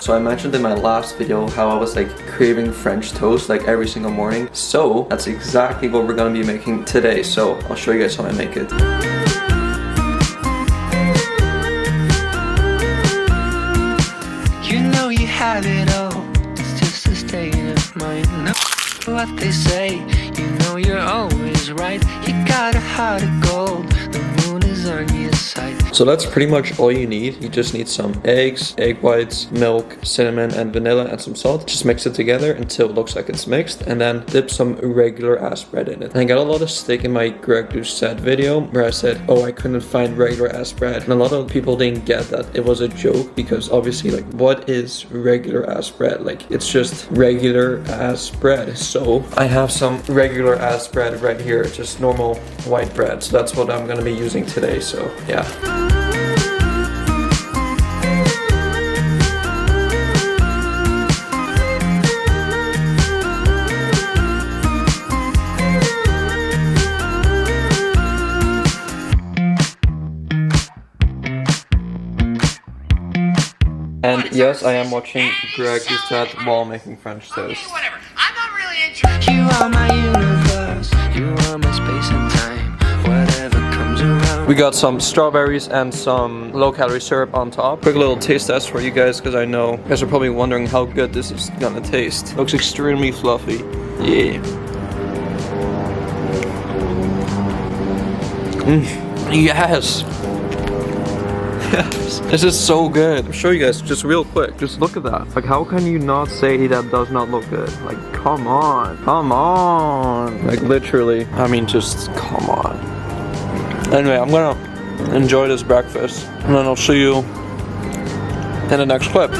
So I mentioned in my last video how I was like craving French toast like every single morning. So that's exactly what we're gonna be making today. So I'll show you guys how I make it. You know you have it all, it's just a state of mind. No, what they say, you know you're always right. You got a heart of gold, the moon is on your side. So that's pretty much all you need. You just need some eggs, egg whites, milk, cinnamon, and vanilla, and some salt. Just mix it together until it looks like it's mixed, and then dip some regular ass bread in it. And I got a lot of stick in my Greg Doucette video where I said, oh, I couldn't find regular ass bread. And a lot of people didn't get that it was a joke, because obviously, like, what is regular ass bread? Like, it's just regular ass bread. So I have some regular ass bread right here, just normal white bread. So that's what I'm gonna be using today. So yeah. And yes, I am watching Greg Doucette while making French toast. Whatever, I'm not really into you. Are my universe, you are my space and time. Whatever comes around. We got some strawberries and some low-calorie syrup on top. Quick little taste test for you guys, because I know you guys are probably wondering how good this is gonna taste. Looks extremely fluffy. Yeah. Yes. Yes. This is so good. I'll show you guys just real quick. Just look at that. Like, how can you not say that does not look good? Like, come on. Come on. Like, literally. I mean, just come on. Anyway, I'm gonna enjoy this breakfast, and then I'll see you in the next clip.